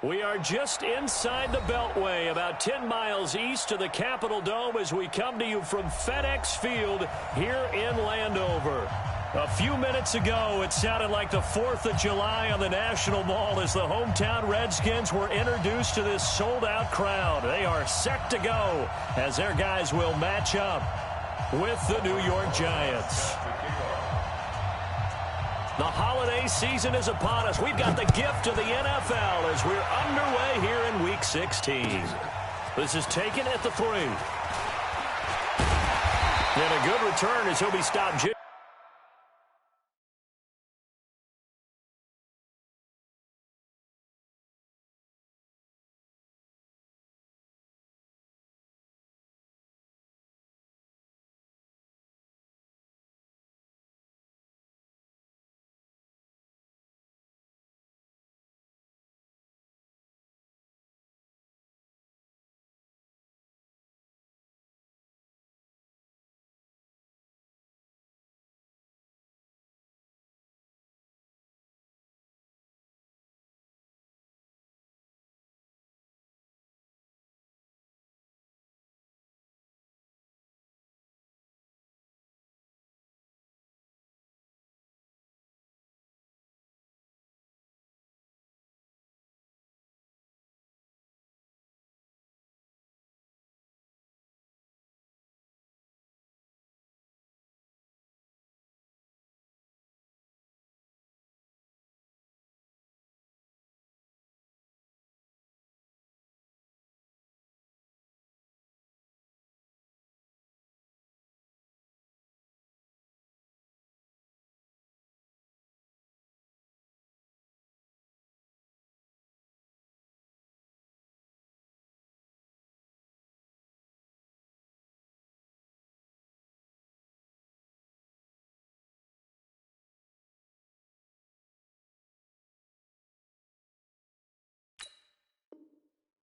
We are just inside the Beltway, about 10 miles east of the Capitol Dome as we come to you from FedEx Field here in Landover. A few minutes ago, it sounded like the 4th of July on the National Mall as the hometown Redskins were introduced to this sold-out crowd. They are set to go as their guys will match up with the New York Giants. The holiday season is upon us. We've got the gift of the NFL as we're underway here in Week 16. This is taken at the 3. And a good return as he'll be stopped.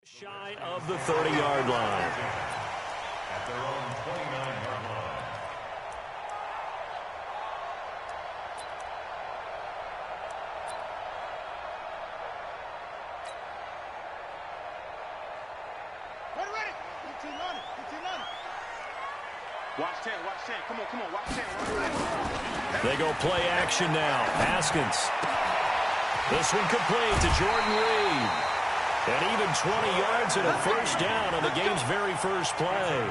Shy of the 30-yard line. At their own 29-yard line. Ready. 18 on it. Watch 10. Come on, watch 10. They go play action now. Haskins. This one complete to Jordan Reed. And even 20 yards and a first down on the game's very first play.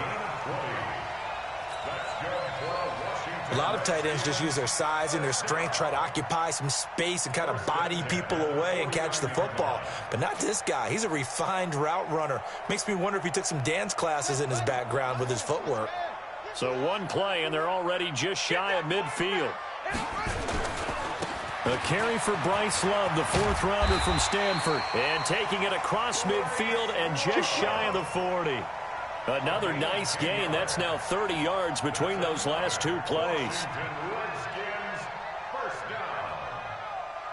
A lot of tight ends just use their size and their strength, try to occupy some space and kind of body people away and catch the football. But not this guy. He's a refined route runner. Makes me wonder if he took some dance classes in his background with his footwork. So one play, and they're already just shy of midfield. A carry for Bryce Love, the fourth-rounder from Stanford. And taking it across midfield and just shy of the 40. Another nice gain. That's now 30 yards between those last two plays. Redskins, first down.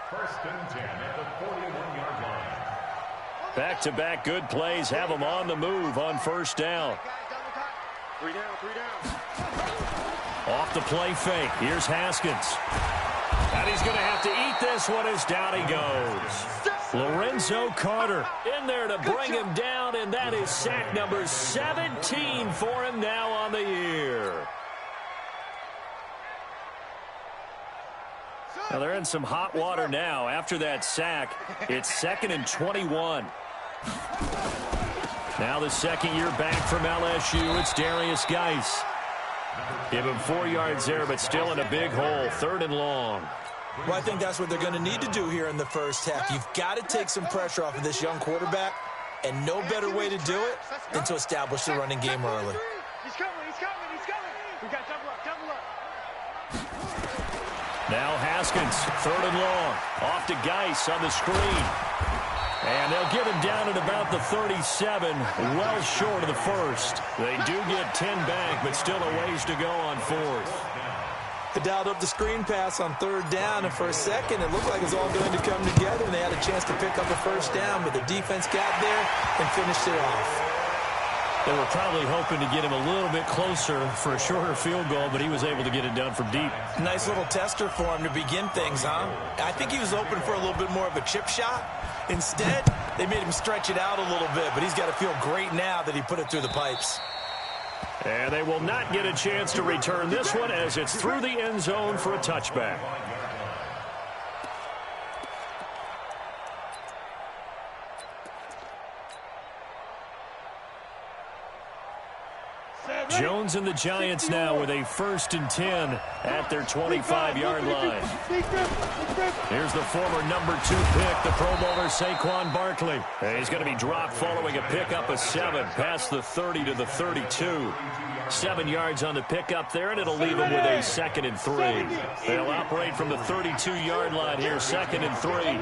First and 10 at the 41-yard line. Back-to-back good plays have them on the move on first down. 3 down. Off the play fake. Here's Haskins. And he's going to have to eat this one as down he goes. Lorenzo Carter in there to bring him down, and that is sack number 17 for him now on the year. Now they're in some hot water now. After that sack, it's 2nd and 21. Now the second year back from LSU, it's Darius Geis. Give him 4 yards there, but still in a big hole. 3rd and long. Well, I think that's what they're going to need to do here in the first half. You've got to take some pressure off of this young quarterback, and no better way to do it than to establish the running game early. He's coming. We got double up. Now Haskins, 3rd and long. Off to Geis on the screen. And they'll get him down at about the 37, well short of the first. They do get 10 back, but still a ways to go on 4th. They dialed up the screen pass on 3rd down, and for a second, it looked like it was all going to come together, and they had a chance to pick up a first down, but the defense got there and finished it off. They were probably hoping to get him a little bit closer for a shorter field goal, but he was able to get it done from deep. Nice little tester for him to begin things, huh? I think he was hoping for a little bit more of a chip shot. Instead, They made him stretch it out a little bit, but he's got to feel great now that he put it through the pipes. And they will not get a chance to return this one as it's through the end zone for a touchback. Jones and the Giants now with a 1st and 10 at their 25-yard line. Here's the former number 2 pick, the Pro Bowler Saquon Barkley. And he's going to be dropped following a pickup of 7 past the 30 to the 32. 7 yards on the pickup there, and it'll leave him with a 2nd and 3. They'll operate from the 32-yard line here, 2nd and 3.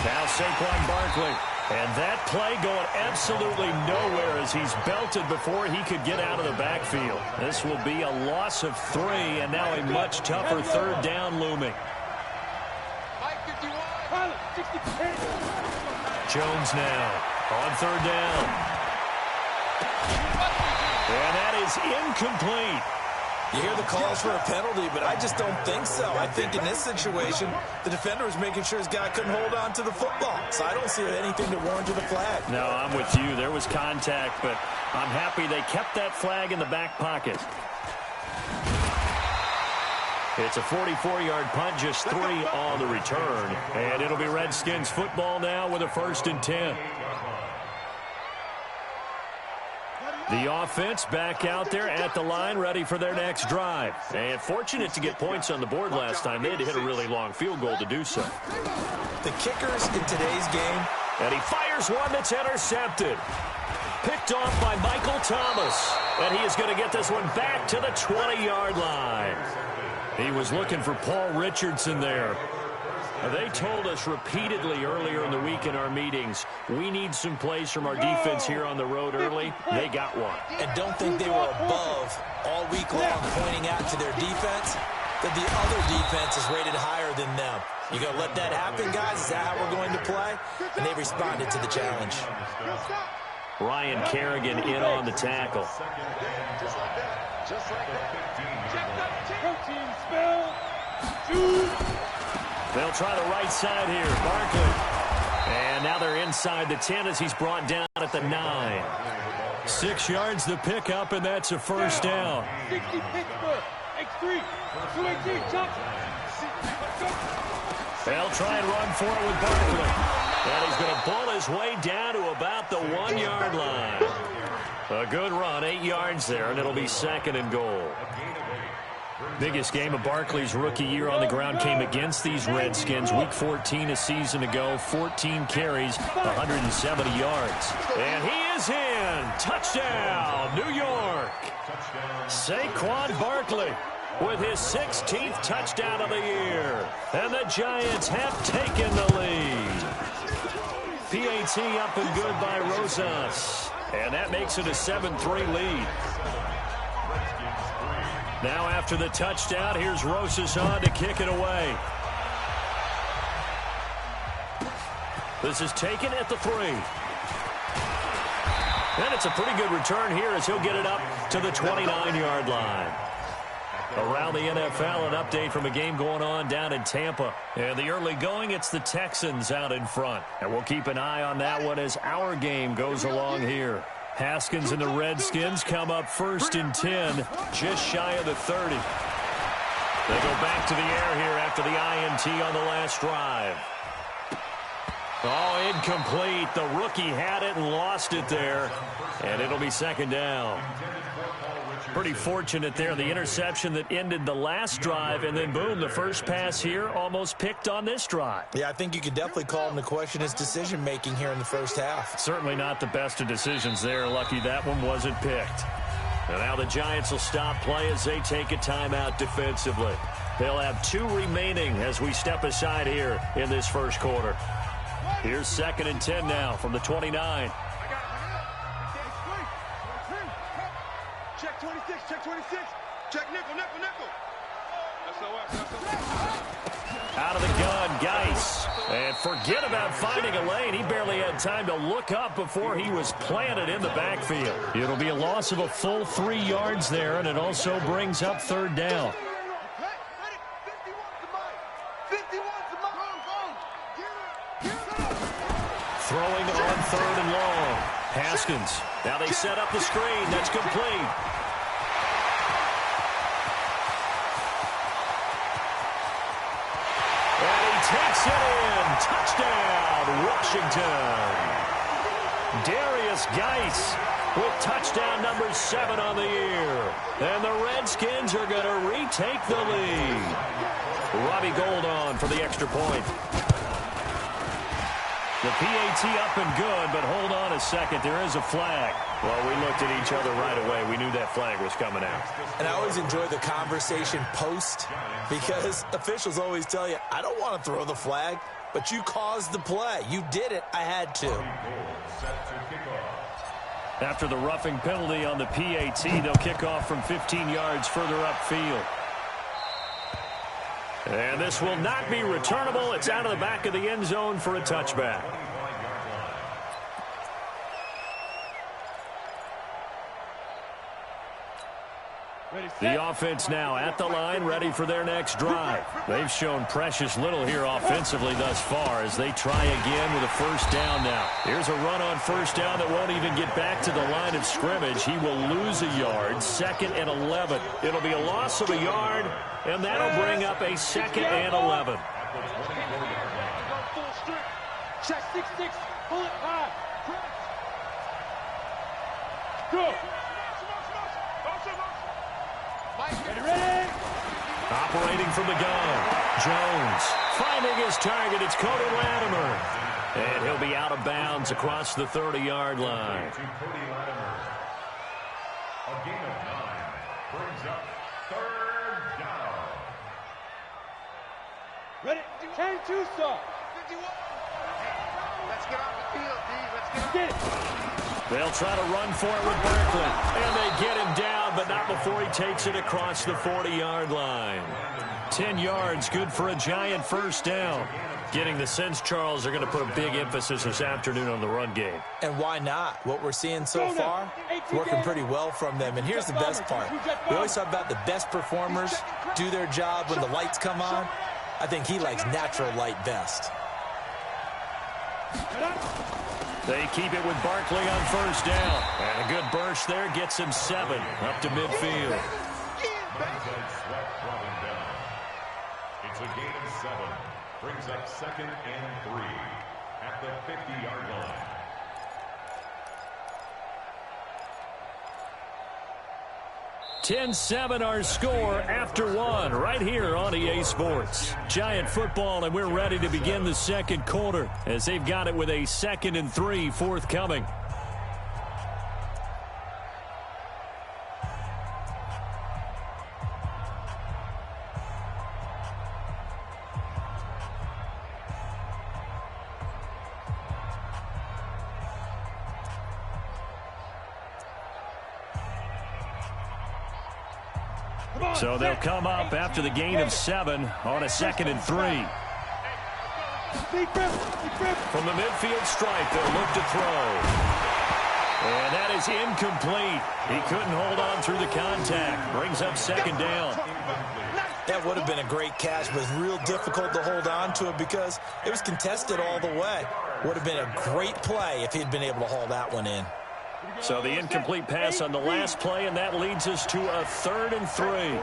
Now Saquon Barkley. And that play going absolutely nowhere as he's belted before he could get out of the backfield. This will be a loss of 3, and now a much tougher 3rd down looming. Jones now on 3rd down. And that is incomplete. You hear the calls for a penalty, but I just don't think so. I think in this situation, the defender was making sure his guy couldn't hold on to the football. So I don't see anything to warrant the flag. No, I'm with you. There was contact, but I'm happy they kept that flag in the back pocket. It's a 44-yard punt, just 3 on the return. And it'll be Redskins football now with a 1st and 10. The offense back out there at the line, ready for their next drive. And fortunate to get points on the board last time. They had to hit a really long field goal to do so. The kickers in today's game. And he fires one that's intercepted. Picked off by Michael Thomas. And he is going to get this one back to the 20-yard line. He was looking for Paul Richardson there. They told us repeatedly earlier in the week in our meetings, we need some plays from our defense here on the road early. They got one. And don't think they were above all week long pointing out to their defense that the other defense is rated higher than them. You going to let that happen, guys? Is that how we're going to play? And they responded to the challenge. Ryan Kerrigan in on the tackle. Just like that. Just like that. They'll try the right side here. Barkley. And now they're inside the 10 as he's brought down at the 9. 6 yards the pickup, and that's a 1st down. 60 Pittsburgh. X3. 283. They'll try and run for it with Barkley. And he's going to pull his way down to about the 1-yard line. A good run, 8 yards there, and it'll be 2nd and goal. Biggest game of Barkley's rookie year on the ground came against these Redskins. Week 14 a season ago, 14 carries, 170 yards. And he is in. Touchdown, New York. Saquon Barkley with his 16th touchdown of the year. And the Giants have taken the lead. PAT up and good by Rosas. And that makes it a 7-3 lead. Now after the touchdown, here's Rosas on to kick it away. This is taken at the 3. And it's a pretty good return here as he'll get it up to the 29-yard line. Around the NFL, an update from a game going on down in Tampa. And the early going, it's the Texans out in front. And we'll keep an eye on that one as our game goes along here. Haskins and the Redskins come up 1st and 10, just shy of the 30. They go back to the air here after the INT on the last drive. Oh, incomplete. The rookie had it and lost it there. And it'll be 2nd down. Pretty fortunate there. The interception that ended the last drive, and then boom, the first pass here almost picked on this drive. Yeah, I think you could definitely call him to question his decision-making here in the first half. Certainly not the best of decisions there. Lucky that one wasn't picked. And now the Giants will stop play as they take a timeout defensively. They'll have 2 remaining as we step aside here in this first quarter. Here's 2nd and 10 now from the 29. Check 26, check 26. Check nickel, nickel, nickel. Out of the gun, Geis. And forget about finding a lane. He barely had time to look up before he was planted in the backfield. It'll be a loss of a full 3 yards there, and it also brings up third down. Throwing on third and long. Haskins. Now they set up the screen. That's complete. Takes it in. Touchdown, Washington. Darius Geis with touchdown number 7 on the year. And the Redskins are going to retake the lead. Robbie Gould on for the extra point. The PAT up and good, but hold on a second. There is a flag. Well, we looked at each other right away. We knew that flag was coming out. And I always enjoy the conversation post because officials always tell you, I don't want to throw the flag, but you caused the play. You did it. I had to. After the roughing penalty on the PAT, they'll kick off from 15 yards further upfield. And this will not be returnable. It's out of the back of the end zone for a touchback. The offense now at the line, ready for their next drive. They've shown precious little here offensively thus far as they try again with a first down now. Here's a run on first down that won't even get back to the line of scrimmage. He will lose a yard, 2nd and 11. It'll be a loss of a yard, and that'll bring up a 2nd and 11. Check 6-6. Pull it high. Go. Ready? Operating from the gun. Jones finding his target. It's Cody Latimer. And he'll be out of bounds across the 30-yard line. A gain of 9 brings up third down. Ready? 10-2, sir. 51. Let's get off the field, D. Let's get it. They'll try to run for it with Berkeley. And they get him down, but not before he takes it across the 40-yard line. 10 yards, good for a giant first down. Getting the sense, Charles, they're going to put a big emphasis this afternoon on the run game. And why not? What we're seeing so far, it's working pretty well from them. And here's the best part. We always talk about the best performers do their job when the lights come on. I think he likes natural light best. They keep it with Barkley on first down. And a good burst there gets him 7 up to midfield. It's a gain of 7. Brings up 2nd and 3 at the 50-yard line. (10-7) our score after 1 right here on EA Sports. Giant football, and we're ready to begin the second quarter as they've got it with a 2nd and 3 forthcoming. So they'll come up after the gain of 7 on a 2nd and 3. From the midfield stripe, they'll look to throw. And that is incomplete. He couldn't hold on through the contact. Brings up 2nd down. That would have been a great catch, but it's real difficult to hold on to it because it was contested all the way. Would have been a great play if he'd been able to haul that one in. So the incomplete pass on the last play, and that leads us to a 3rd and 3.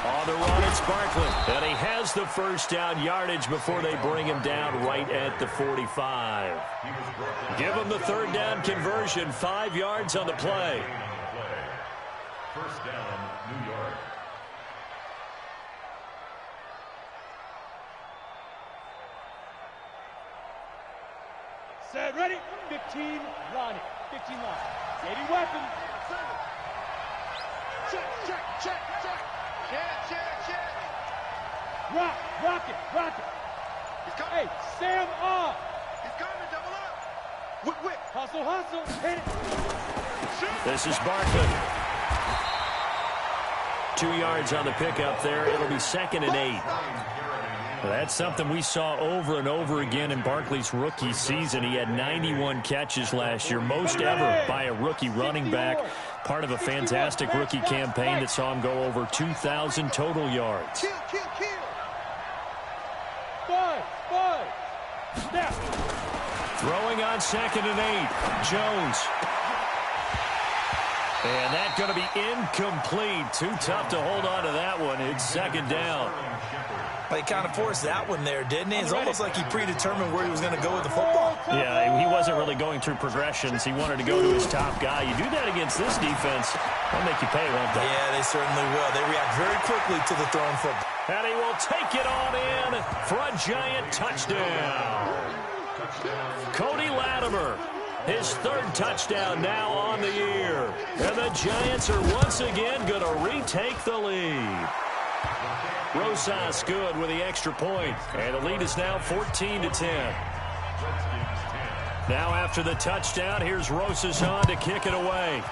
On the run, it's Barkley. And he has the first down yardage before they bring him down right at the 45. Give him the 3rd down conversion, 5 yards on the play. First down, New York. Set, ready? 15, line it. 15 line. Ready, weapon. Check, check, check, check. Check. Rock it. He's coming. Hey, Sam off. He's coming, double up. Whip. Hustle, hit it. This is Barkley. 2 yards on the pickup there. It'll be 2nd and 8. Well, that's something we saw over and over again in Barkley's rookie season. He had 91 catches last year, most ever by a rookie running back. Part of a fantastic rookie campaign that saw him go over 2,000 total yards. Throwing on 2nd and 8. Jones. And that's going to be incomplete. Too tough to hold on to that one. It's 2nd down. He kind of forced that one there, didn't he? It's almost like he predetermined where he was going to go with the football. Yeah, he wasn't really going through progressions. He wanted to go to his top guy. You do that against this defense, they'll make you pay, won't they? Yeah, they certainly will. They react very quickly to the thrown football. And he will take it on in for a giant touchdown. Cody Latimer, his 3rd touchdown now on the year. And the Giants are once again going to retake the lead. Rosas good with the extra point. And the lead is now 14-10. Now after the touchdown, here's Rosas on to kick it away.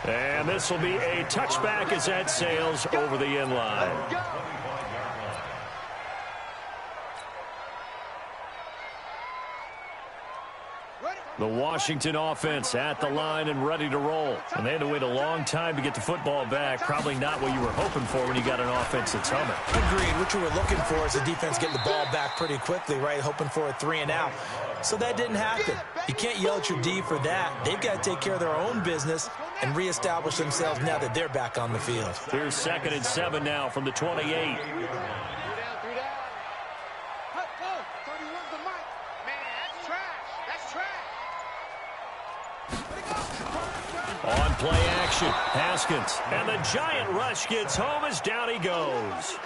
And this will be a touchback as that sails over the end line. The Washington offense at the line and ready to roll. And they had to wait a long time to get the football back. Probably not what you were hoping for when you got an offense that's humming. Agreed. What you were looking for is the defense getting the ball back pretty quickly, right? Hoping for a 3 and out. So that didn't happen. You can't yell at your D for that. They've got to take care of their own business and reestablish themselves now that they're back on the field. Here's 2nd and 7 now from the 28. On play action, Haskins. And the giant rush gets home as down he goes.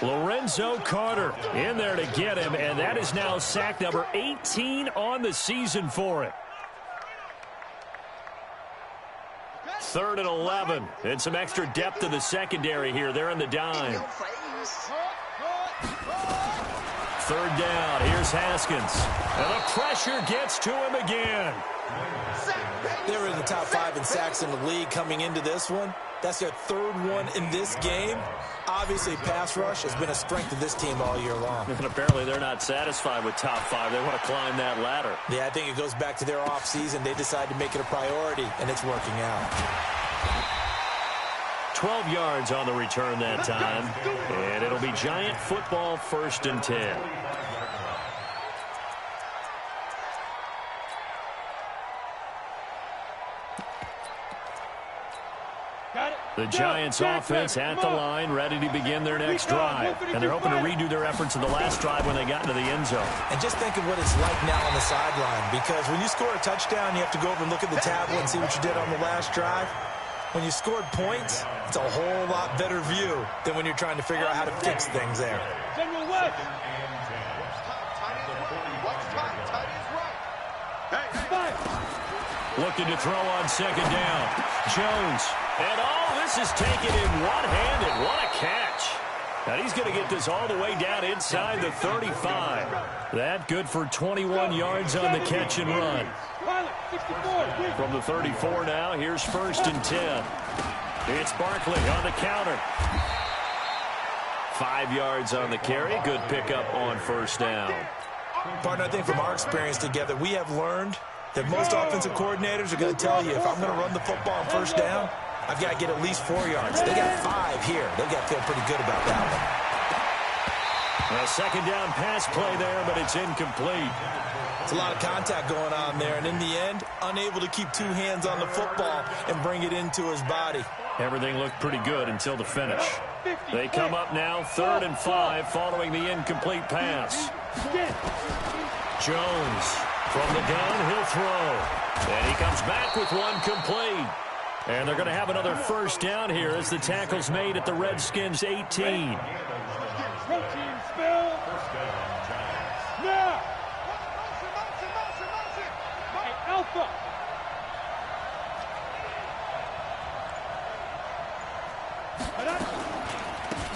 Lorenzo Carter in there to get him, and that is now sack number 18 on the season for him. 3rd and 11. And some extra depth to the secondary here. They're in the dime. 3rd down. Here's Haskins. And the pressure gets to him again. They were in the top 5 in sacks in the league coming into this one. That's their 3rd one in this game. Obviously, pass rush has been a strength of this team all year long. And apparently they're not satisfied with top 5. They want to climb that ladder. Yeah, I think it goes back to their offseason. They decided to make it a priority, and it's working out. 12 yards on the return that time. And it'll be Giant football, 1st and 10. The Giants offense at the line, ready to begin their next drive. And they're hoping to redo their efforts in the last drive when they got into the end zone. And just think of what it's like now on the sideline, because when you score a touchdown, you have to go over and look at the tablet and see what you did on the last drive. When you scored points, it's a whole lot better view than when you're trying to figure out how to fix things there. Looking to throw on 2nd down. Jones. And this is taken in one-handed. What a catch. And he's going to get this all the way down inside the 35. That good for 21 yards on the catch and run. From the 34 now, here's 1st and 10. It's Barkley on the counter. 5 yards on the carry. Good pickup on 1st down. Partner, I think from our experience together, we have learned that most offensive coordinators are going to tell you, if I'm going to run the football on 1st down, I've got to get at least 4 yards. They got 5 here. They got to feel pretty good about that one. A 2nd down pass play there, but it's incomplete. It's a lot of contact going on there, and in the end, unable to keep 2 hands on the football and bring it into his body. Everything looked pretty good until the finish. They come up now 3rd and 5 following the incomplete pass. Jones from the gun, he'll throw. And he comes back with one complete. And they're going to have another 1st down here as the tackle's made at the Redskins' 18. Protein spill. Now. Hey, Alpha.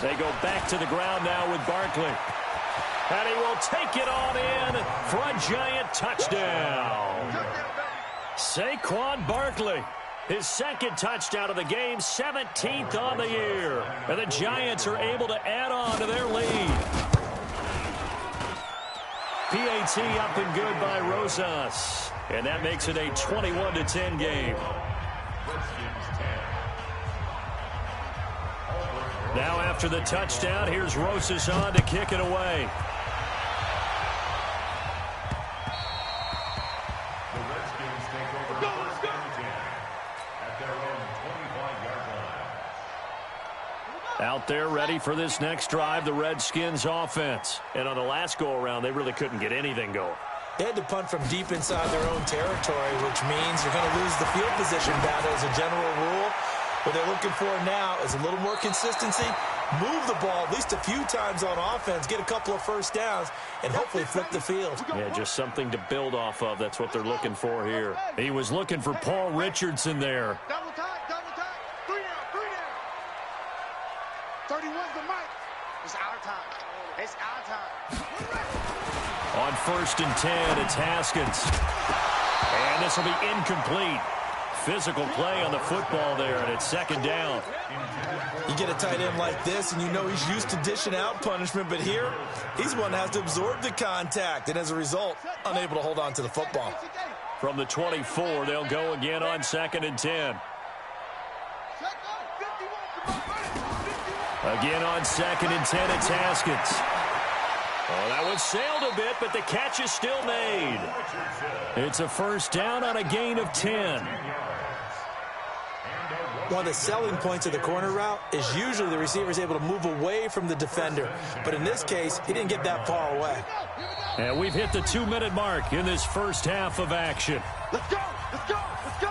They go back to the ground now with Barkley. And he will take it on in for a giant touchdown. Saquon Barkley. His second touchdown of the game, 17th on the year. And the Giants are able to add on to their lead. PAT up and good by Rosas. And that makes it a 21-10 game. Now after the touchdown, here's Rosas on to kick it away. The Redskins take over first and 10 at their own 25-yard line. Out there ready for this next drive, the Redskins offense. And on the last go-around, they really couldn't get anything going. They had to punt from deep inside their own territory, which means you're going to lose the field position battle as a general rule. What they're looking for now is a little more consistency, move the ball at least a few times on offense, get a couple of first downs, and hopefully flip the field. Yeah, just something to build off of. That's what they're looking for here. He was looking for Paul Richardson there. Double time, 3 down. 31's the mic. It's our time. It's our time. On 1st and 10, it's Haskins. And this will be incomplete. Physical play on the football there, and it's 2nd down. You get a tight end like this, and you know he's used to dishing out punishment, but here, he's one that has to absorb the contact, and as a result, unable to hold on to the football. From the 24, they'll go again on 2nd and 10. Again on 2nd and 10, it's Haskins. Oh, that one sailed a bit, but the catch is still made. It's a 1st down on a gain of 10. One of the selling points of the corner route is usually the receiver is able to move away from the defender. But in this case, he didn't get that far away. And we've hit the 2-minute mark in this first half of action. Let's go. Let's go. Let's go.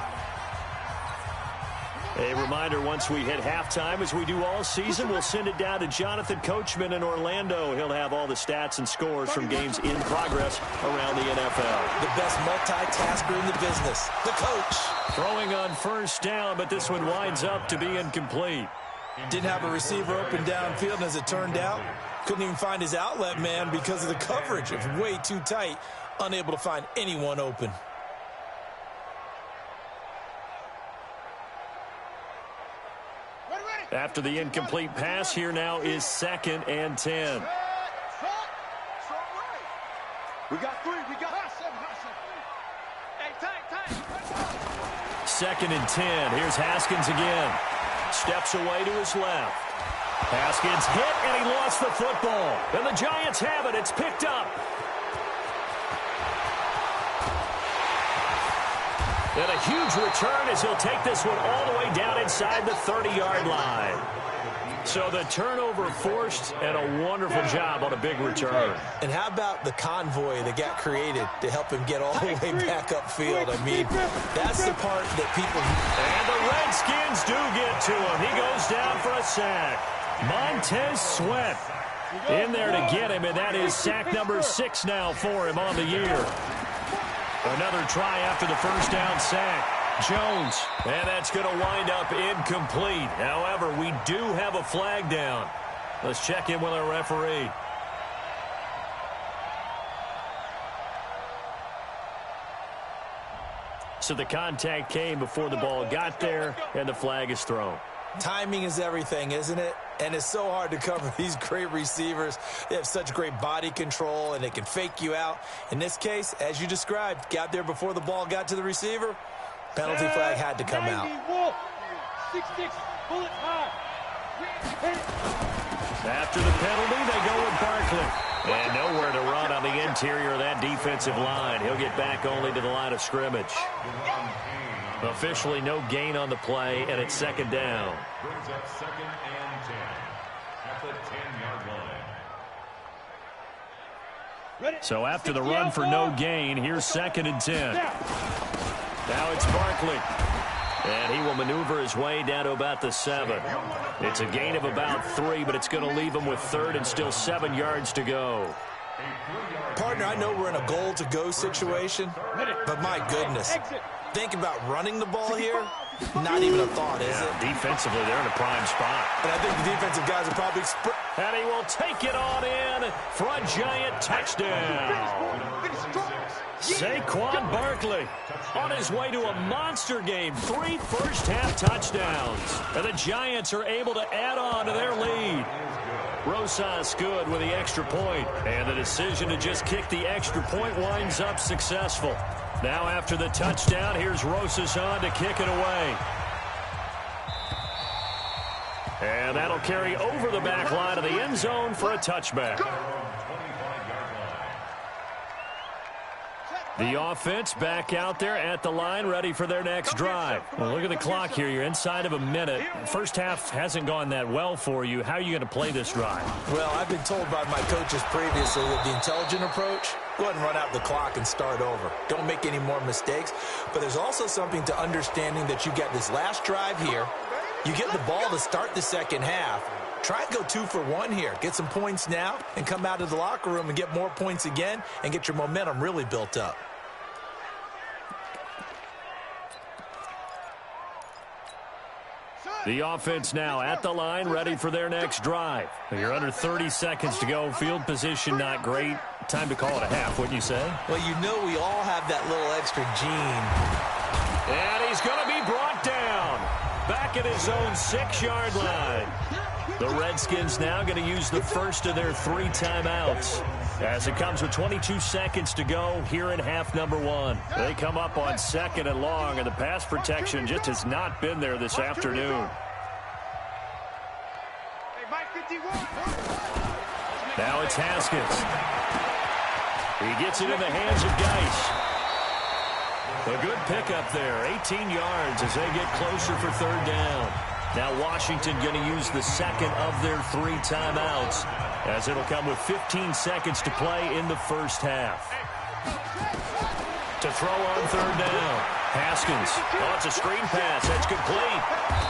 A reminder, once we hit halftime, as we do all season, we'll send it down to Jonathan Coachman in Orlando. He'll have all the stats and scores from games in progress around the NFL. The best multitasker in the business, the coach. Throwing on 1st down, but this one winds up to be incomplete. Didn't have a receiver open downfield, and as it turned out, couldn't even find his outlet man because of the coverage. It was way too tight, unable to find anyone open. After the incomplete pass, here now is 2nd and 10. We got 3. We got 7. Hey, time. 2nd and 10. Here's Haskins again. Steps away to his left. Haskins hit, and he lost the football. And the Giants have it. It's picked up. And a huge return as he'll take this one all the way down inside the 30-yard line. So the turnover forced, and a wonderful job on a big return. And how about the convoy that got created to help him get all the way back upfield? I mean, that's the part that people... And the Redskins do get to him. He goes down for a sack. Montez Sweat in there to get him, and that is sack number 6 now for him on the year. Another try after the 1st down sack. Jones, and that's going to wind up incomplete. However, we do have a flag down. Let's check in with our referee. So the contact came before the ball got there, and the flag is thrown. Timing is everything, isn't it? And it's so hard to cover these great receivers. They have such great body control, and they can fake you out. In this case, as you described, got there before the ball got to the receiver. Penalty flag had to come out. 6-6, bullet high. After the penalty, they go with Barkley. And nowhere to run on the interior of that defensive line. He'll get back only to the line of scrimmage. Officially no gain on the play, and it's 2nd down. Brings up 2nd and 10 at the 10-yard line. So after the run for no gain, here's 2nd and 10. Now it's Barkley. And he will maneuver his way down to about the 7. It's a gain of about 3, but it's going to leave him with 3rd and still 7 yards to go. Partner, I know we're in a goal-to-go situation, but my goodness. Think about running the ball here. Not even a thought, is it? Defensively, they're in a prime spot. And I think the defensive guys are probably... And he will take it on in for a Giant touchdown. Saquon Barkley on his way to a monster game. 3 first-half touchdowns. And the Giants are able to add on to their lead. Rosas good with the extra point. And the decision to just kick the extra point winds up successful. Now after the touchdown, here's Rosas on to kick it away. And that'll carry over the back line of the end zone for a touchback. The offense back out there at the line, ready for their next drive. Well, look at the clock here. You're inside of a minute. First half hasn't gone that well for you. How are you going to play this drive? Well, I've been told by my coaches previously that the intelligent approach, go ahead and run out the clock and start over. Don't make any more mistakes. But there's also something to understanding that you get this last drive here. You get the ball to start the second half. Try and go 2 for 1 here. Get some points now and come out of the locker room and get more points again and get your momentum really built up. The offense now at the line, ready for their next drive. You're under 30 seconds to go. Field position not great. Time to call it a half, wouldn't you say? Well, you know we all have that little extra gene. And he's going to be brought down. Back at his own 6-yard line. The Redskins now going to use the first of their 3 timeouts. As it comes with 22 seconds to go here in half number 1. They come up on 2nd and long, and the pass protection just has not been there this afternoon. Now it's Haskins. He gets it in the hands of Geis. A good pickup there, 18 yards as they get closer for 3rd down. Now Washington going to use the second of their 3 timeouts as it'll come with 15 seconds to play in the first half. To throw on 3rd down. Haskins. Oh, it's a screen pass. That's complete.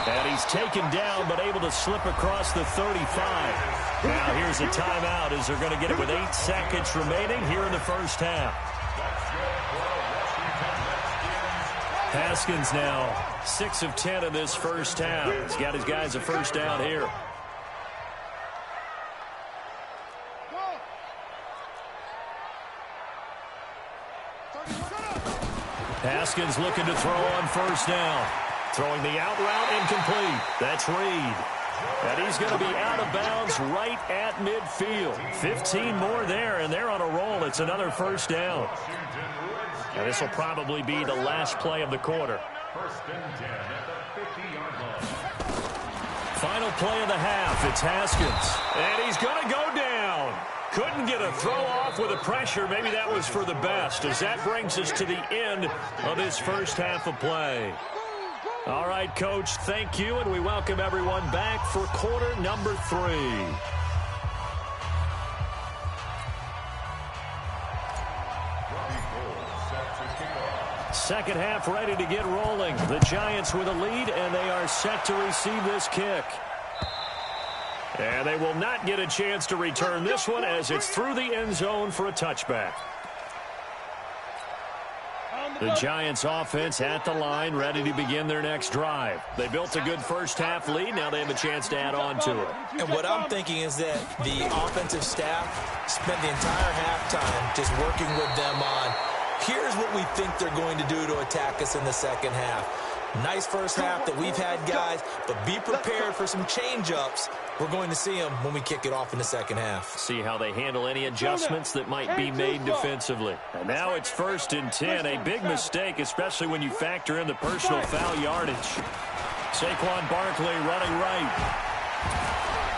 And he's taken down but able to slip across the 35. Now here's a timeout as they're going to get it with 8 seconds remaining here in the first half. Haskins now 6 of 10 in this first half. He's got his guys a first down here. Haskins looking to throw on first down. Throwing the out route incomplete. That's Reed. And he's going to be out of bounds right at midfield. 15 more there, and they're on a roll. It's another first down. And this will probably be the last play of the quarter. 1st and 10 at the 50-yard line. Final play of the half. It's Haskins. And he's going to go down. Couldn't get a throw off with the pressure. Maybe that was for the best, as that brings us to the end of this first half of play. All right, Coach, thank you, and we welcome everyone back for quarter number 3. Second half ready to get rolling. The Giants with a lead, and they are set to receive this kick. And they will not get a chance to return this one as it's through the end zone for a touchback. The Giants offense at the line, ready to begin their next drive. They built a good first half lead. Now they have a chance to add on to it. And what I'm thinking is that the offensive staff spent the entire halftime just working with them on, here's what we think they're going to do to attack us in the second half. Nice first half that we've had, guys, but be prepared for some change-ups. We're going to see them when we kick it off in the second half. See how they handle any adjustments that might be made defensively. And now it's 1st and 10. A big mistake, especially when you factor in the personal foul yardage. Saquon Barkley running right.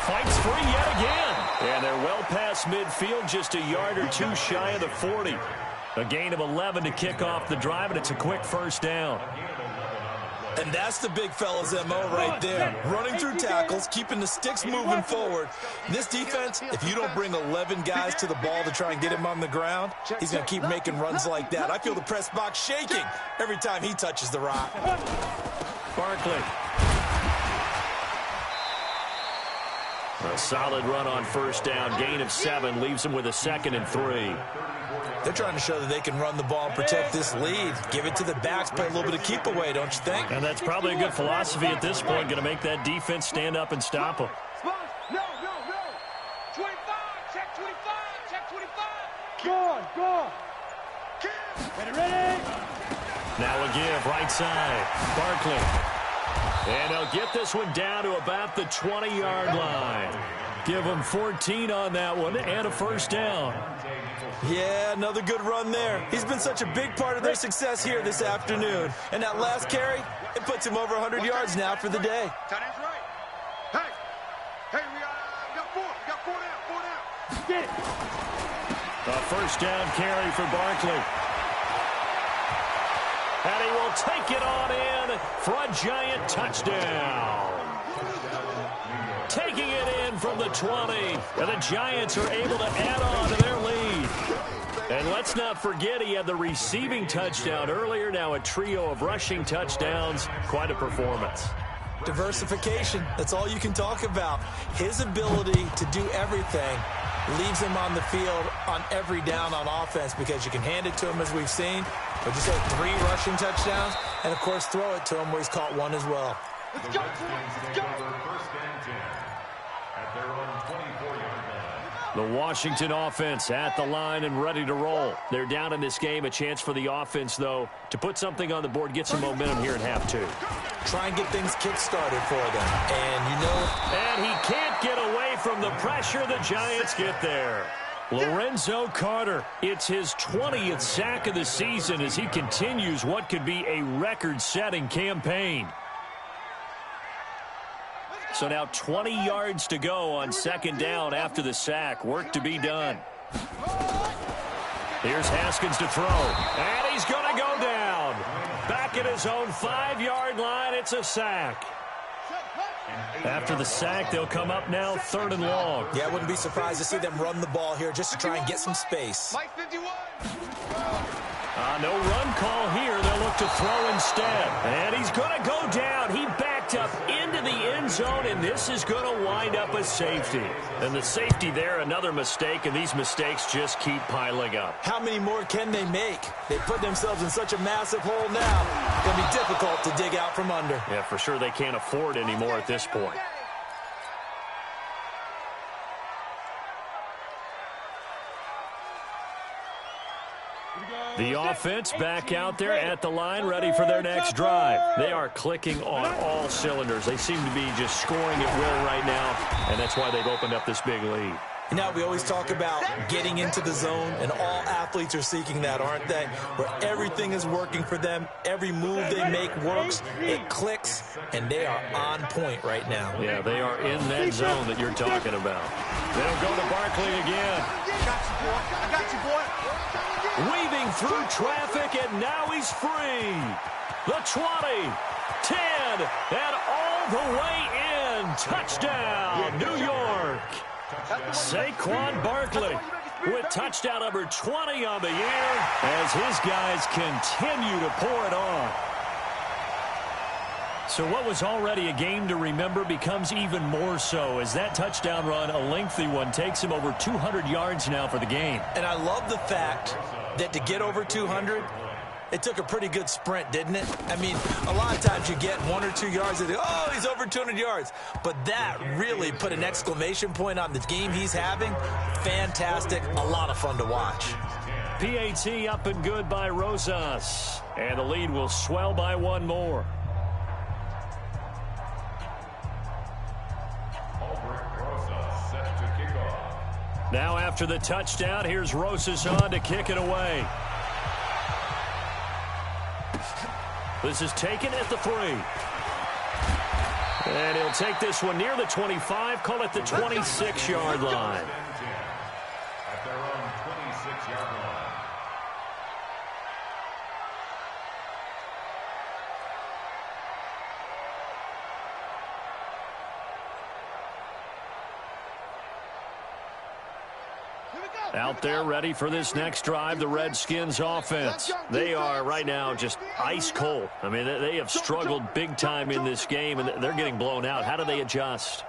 Fights free yet again. And they're well past midfield, just a yard or 2 shy of the 40. A gain of 11 to kick off the drive, and it's a quick first down. And that's the big fella's MO right there. Running through tackles, keeping the sticks moving forward. This defense, if you don't bring 11 guys to the ball to try and get him on the ground, he's going to keep making runs like that. I feel the press box shaking every time he touches the rock. Barkley. A solid run on first down. Gain of 7 leaves him with a 2nd and 3. They're trying to show that they can run the ball and protect this lead. Give it to the backs, play a little bit of keep away, don't you think? And that's probably a good philosophy at this point, going to make that defense stand up and stop them. No. 25, check 25, check 25. Go on. Ready. Now a give, right side. Barkley. And he'll get this one down to about the 20-yard line. Give him 14 on that one and a first down. Yeah, another good run there. He's been such a big part of their success here this afternoon. And that last carry, it puts him over 100 yards now for the day. Tight end's right. Hey, we got four. We got four down. Get it. A first down carry for Barkley. And he will take it on in for a giant touchdown. Taking it in from the 20. And the Giants are able to add on to their lead. And let's not forget he had the receiving touchdown earlier. Now a trio of rushing touchdowns. Quite a performance. Diversification, that's all you can talk about. His ability to do everything leaves him on the field on every down on offense because you can hand it to him as we've seen. But you say 3 rushing touchdowns and, of course, throw it to him where he's caught one as well. Let's go. Let's go. First and 10 at their own 24-yard line. The Washington offense at the line and ready to roll. They're down in this game. A chance for the offense, though, to put something on the board, get some momentum here in half 2. Try and get things kick-started for them. And, you know... And he can't get away from the pressure. The Giants get there. Lorenzo Carter, it's his 20th sack of the season as he continues what could be a record-setting campaign. So now 20 yards to go on second down after the sack. Work to be done. Here's Haskins to throw. And he's going to go down. Back at his own 5-yard line, it's a sack. After the sack, they'll come up now 3rd and long. Yeah, I wouldn't be surprised to see them run the ball here just to try and get some space. Mike 51. No run call here. They'll look to throw instead. And he's going to go down. He backed up into the end zone, and this is going to wind up a safety. And the safety there, another mistake, and these mistakes just keep piling up. How many more can they make? They put themselves in such a massive hole now. It's going to be difficult to dig out from under. Yeah, for sure they can't afford anymore at this point. The offense back out there at the line, ready for their next drive. They are clicking on all cylinders. They seem to be just scoring at will right now, and that's why they've opened up this big lead. Now, we always talk about getting into the zone, and all athletes are seeking that, aren't they? Where everything is working for them, every move they make works, it clicks, and they are on point right now. Yeah, they are in that zone that you're talking about. They'll go to Barkley again. I got you, boy. Weaving through traffic, and now he's free. The 20, 10, and all the way in. Touchdown, New York. Saquon Barkley with touchdown number 20 on the year as his guys continue to pour it on. So what was already a game to remember becomes even more so as that touchdown run, a lengthy one, takes him over 200 yards now for the game. And I love the fact that to get over 200, it took a pretty good sprint, didn't it? I mean, a lot of times you get 1 or 2 yards and oh, he's over 200 yards. But that really put an exclamation point on the game he's having. Fantastic. A lot of fun to watch. PAT up and good by Rosas. And the lead will swell by 1 more. Now after the touchdown, here's Rosas on to kick it away. This is taken at the 3. And he'll take this one near the 25, call it the 26-yard line. At their own 26-yard line. Out there ready for this next drive, the Redskins offense. They are right now just ice cold. I mean, they have struggled big time in this game, and they're getting blown out. How do they adjust?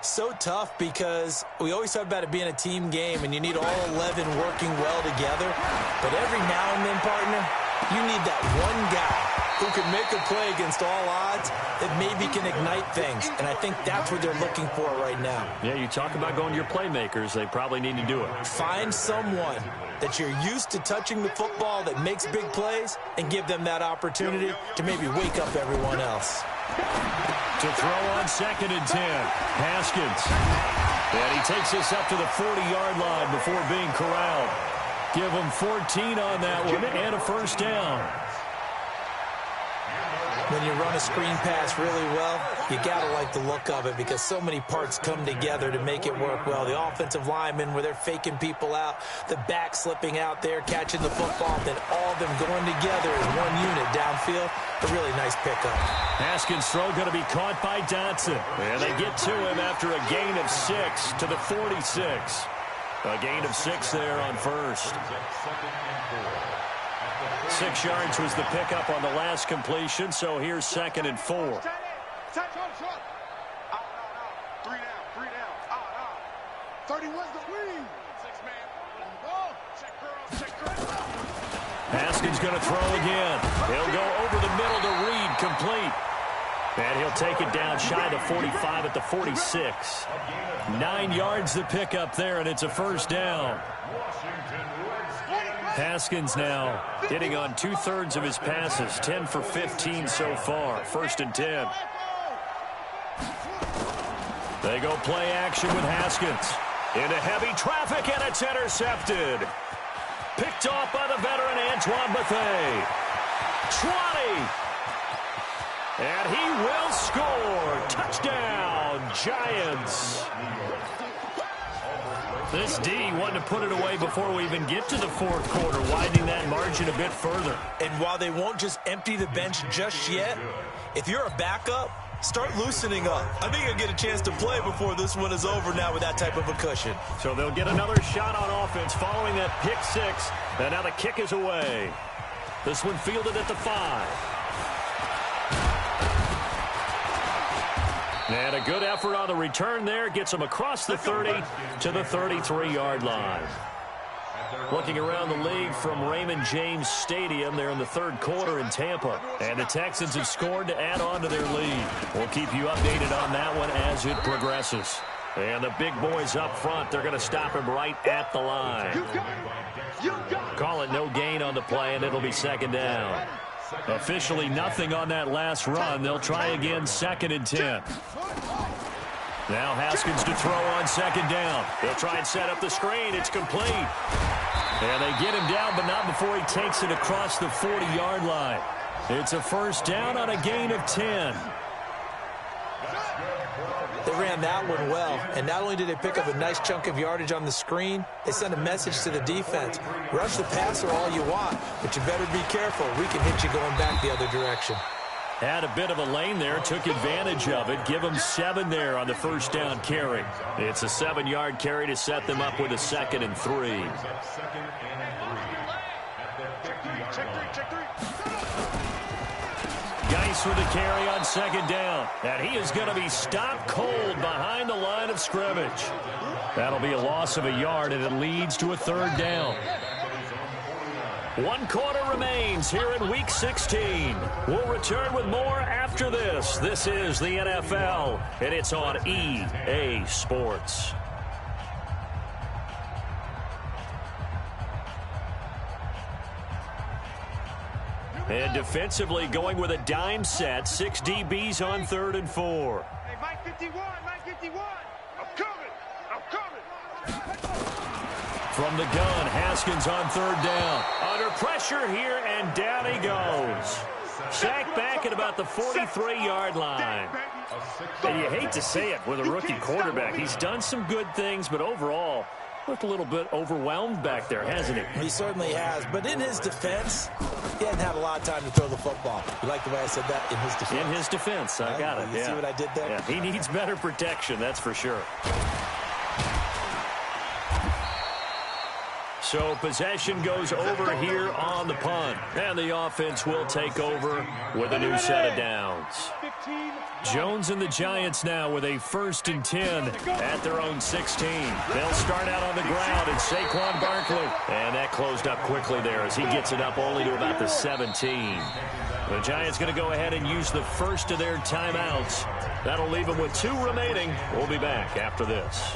So tough because we always talk about it being a team game, and you need all 11 working well together. But every now and then, partner, You need that one guy who can make a play against all odds that maybe can ignite things. And I think that's what they're looking for right now. Yeah, you talk about going to your playmakers. They probably need to do it. Find someone that you're used to touching the football that makes big plays and give them that opportunity to maybe wake up everyone else. To throw on 2nd and 10, Haskins. And he takes us up to the 40-yard line before being corralled. Give him 14 on that one and a first down. When you run a screen pass really well, you got to like the look of it because so many parts come together to make it work well. The offensive linemen, where they're faking people out, the back slipping out there, catching the football, then all of them going together as one unit downfield. A really nice pickup. Haskins' throw going to be caught by Dotson. And they get to him after a gain of 6 to the 46. A gain of 6 there on first. 6 yards was the pickup on the last completion, so here's 2nd and 4. 3 down. 31's the wing. 6-man. Ball. Check girl. Haskins going to throw again. He'll go over the middle to Reed, complete. And he'll take it down shy of the 45 at the 46. 9 yards the pickup there, and it's a first down. Haskins now hitting on 2/3 of his passes, 10 for 15 so far. 1st and 10. They go play action with Haskins. Into heavy traffic, and it's intercepted. Picked off by the veteran Antoine Bethea. 20. And he will score. Touchdown, Giants. This D wanted to put it away before we even get to the 4th quarter, widening that margin a bit further. And while they won't just empty the bench just yet, if you're a backup, start loosening up. I think you'll get a chance to play before this one is over now with that type of a cushion. So they'll get another shot on offense following that pick 6. And now the kick is away. This one fielded at the 5. And a good effort on the return there. Gets them across the 30 to the 33-yard line. Looking around the league from Raymond James Stadium, they're in the 3rd quarter in Tampa. And the Texans have scored to add on to their lead. We'll keep you updated on that one as it progresses. And the big boys up front, they're going to stop him right at the line. Call it no gain on the play, and it'll be 2nd down. Officially nothing on that last run. They'll try again, 2nd and 10. Now Haskins to throw on 2nd down. They'll try and set up the screen. It's complete. And they get him down, but not before he takes it across the 40-yard line. It's a first down on a gain of 10. They ran that one well, and not only did they pick up a nice chunk of yardage on the screen, they sent a message to the defense. Rush the passer all you want, but you better be careful. We can hit you going back the other direction. Had a bit of a lane there, took advantage of it. Give them 7 there on the first down carry. It's a 7-yard carry to set them up with a 2nd and 3. Geis with the carry on 2nd down. And he is going to be stopped cold behind the line of scrimmage. That'll be a loss of a yard, and it leads to a 3rd down. 1 quarter remains here in Week 16. We'll return with more after this. This is the NFL, and it's on EA Sports. And defensively going with a dime set. 6 DBs on 3rd and 4. Hey, Mike 51. I'm coming. From the gun, Haskins on 3rd down. Under pressure here, and down he goes. Sacked back at about the 43-yard line. And you hate to say it with a rookie quarterback. He's done some good things, but overall, looked a little bit overwhelmed back there, hasn't he? He certainly has. But in his defense, he hadn't had a lot of time to throw the football. You like the way I said that? In his defense. In his defense. I got it. You see what I did there? Yeah, he needs better protection, that's for sure. So possession goes over here on the punt. And the offense will take over with a new set of downs. Jones and the Giants now with a 1st and 10 at their own 16. They'll start out on the ground at Saquon Barkley. And that closed up quickly there as he gets it up only to about the 17. The Giants going to go ahead and use the first of their timeouts. That'll leave them with 2 remaining. We'll be back after this.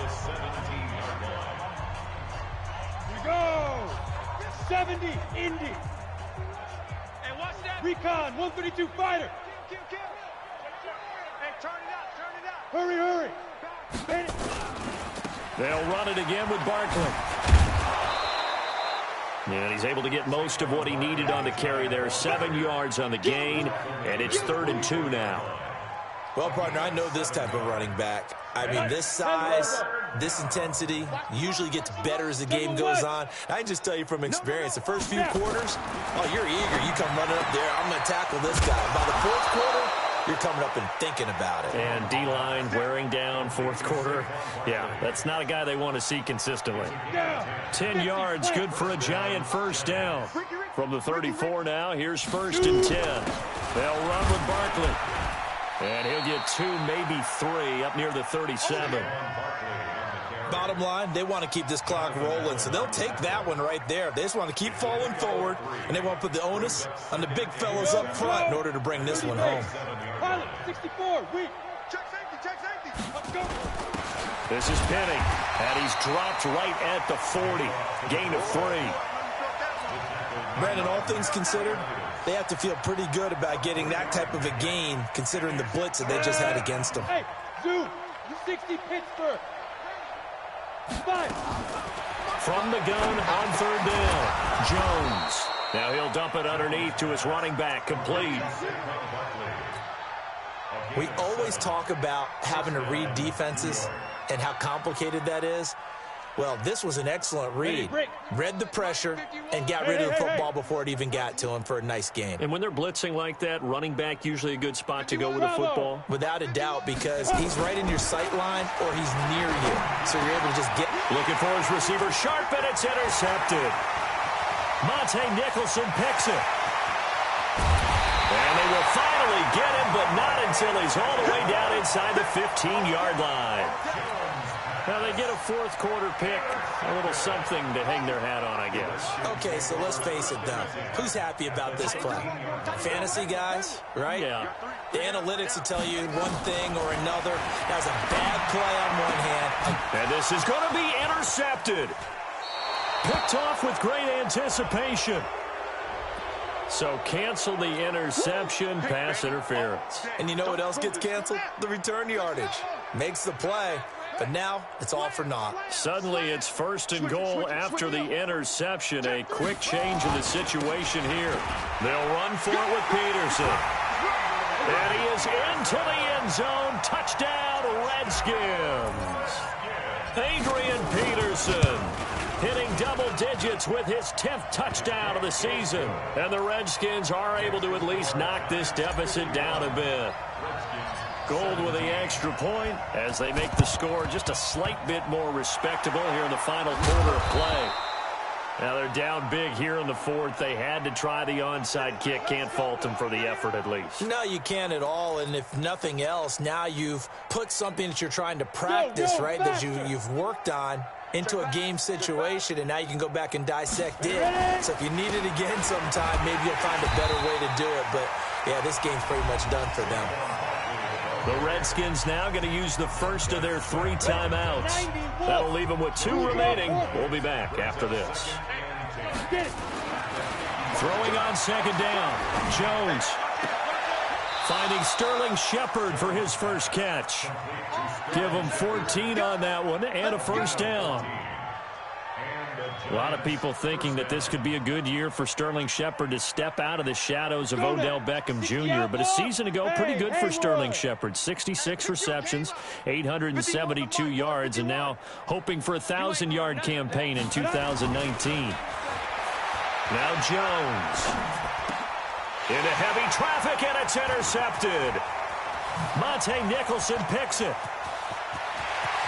Go! 70, Indy. Hey, watch that. Recon, 132 fighter. Kill. Hey, turn it out. Hurry. Hit it. They'll run it again with Barkley. And he's able to get most of what he needed on the carry there. 7 yards on the gain, and it's 3rd and 2 now. Well, partner, I know this type of running back. I mean, this size, this intensity usually gets better as the game goes on. I can just tell you from experience, the first few quarters, oh, you're eager. You come running up there, I'm going to tackle this guy. By the 4th quarter, you're coming up and thinking about it. And D-line wearing down 4th quarter. Yeah, that's not a guy they want to see consistently. 10 yards, good for a Giant 1st down. From the 34 now, here's 1st and 10. They'll run with Barkley. And he'll get 2, maybe 3 up near the 37. Bottom line, they want to keep this clock rolling, so they'll take that one right there. They just want to keep falling forward, and they want to put the onus on the big fellas up front in order to bring this one home. Pilot, 64, weak. Check safety. Let's go. This is Penny, and he's dropped right at the 40. Gain of 3. Brandon, all things considered, they have to feel pretty good about getting that type of a gain, considering the blitz that they just had against them. Hey, Zoom, 60 Pittsburgh. 5. From the gun on 3rd down, Jones. Now he'll dump it underneath to his running back, complete. We always talk about having to read defenses and how complicated that is. Well, this was an excellent read. Read the pressure and got rid of the football before it even got to him for a nice game. And when they're blitzing like that, running back usually a good spot to go with a football? Without a doubt, because he's right in your sight line or he's near you. So you're able to just get... Looking for his receiver, sharp, and it's intercepted. Monte Nicholson picks it. And they will finally get him, but not until he's all the way down inside the 15-yard line. Now they get a 4th quarter pick, a little something to hang their hat on, I guess. Okay, so let's face it, though. Who's happy about this play? Fantasy guys, right? Yeah. The analytics will tell you one thing or another. That was a bad play on one hand. And this is going to be intercepted. Picked off with great anticipation. So cancel the interception, pass interference. And you know what else gets canceled? The return yardage. Makes the play. But now, it's all for naught. Suddenly, it's 1st and goal after the interception. A quick change in the situation here. They'll run for it with Peterson. And he is into the end zone. Touchdown, Redskins. Adrian Peterson hitting double digits with his 10th touchdown of the season. And the Redskins are able to at least knock this deficit down a bit. Gold with the extra point as they make the score just a slight bit more respectable here in the final quarter of play. Now they're down big here in the 4th. They had to try the onside kick. Can't fault them for the effort at least. No, you can't at all. And if nothing else, now you've put something that you're trying to practice, right, that you've worked on into a game situation, and now you can go back and dissect it. So if you need it again sometime, maybe you'll find a better way to do it. But, yeah, this game's pretty much done for them. The Redskins now going to use the first of their 3 timeouts. That'll leave them with 2 remaining. We'll be back after this. Throwing on 2nd down, Jones. Finding Sterling Shepard for his first catch. Give him 14 on that one and a 1st down. A lot of people thinking that this could be a good year for Sterling Shepard to step out of the shadows of Odell Beckham Jr. But a season ago, pretty good for Sterling Shepard. 66 receptions, 872 yards, and now hoping for a 1,000-yard campaign in 2019. Now Jones. Into heavy traffic, and it's intercepted. Monte Nicholson picks it.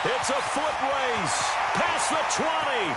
It's a foot race past the 20.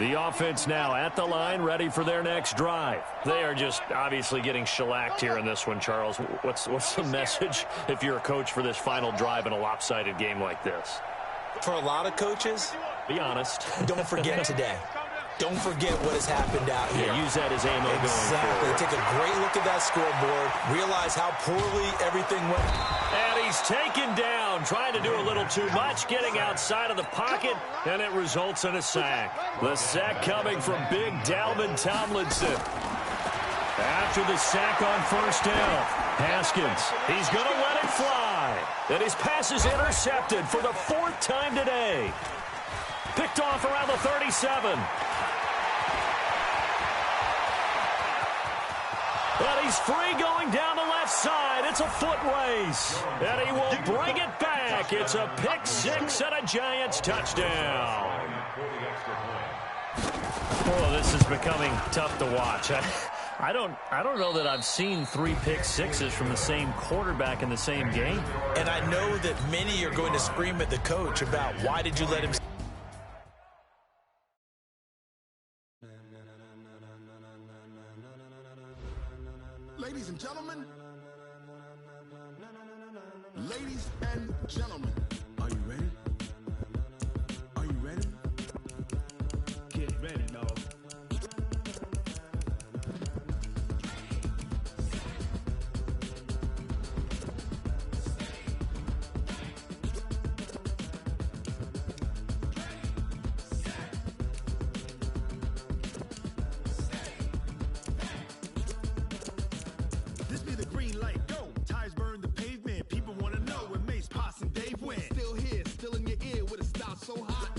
The offense now at the line, ready for their next drive. They are just obviously getting shellacked here in this one, Charles. What's the message if you're a coach for this final drive in a lopsided game like this? For a lot of coaches, be honest. Don't forget today. Don't forget what has happened out here. Yeah, use that as ammo going forward. Take a great look at that scoreboard. Realize how poorly everything went. And he's taken down, trying to do a little too much, getting outside of the pocket, and it results in a sack. The sack coming from big Dalvin Tomlinson. After the sack on first down, Haskins, he's going to let it fly. And his pass is intercepted for the 4th time today. Picked off around the 37. And he's free going down the left side. It's a foot race. And he will bring it back. It's a pick 6 and a Giants touchdown. Oh, this is becoming tough to watch. I don't know that I've seen 3 pick sixes from the same quarterback in the same game. And I know that many are going to scream at the coach about why did you let him. Ladies and gentlemen, are you ready? Are you ready? Get ready, dog. This be the green light, go. Tires burn the pavement. People want to know when Mace, Poss, and Dave went. Still here, still in your ear with a style so hot.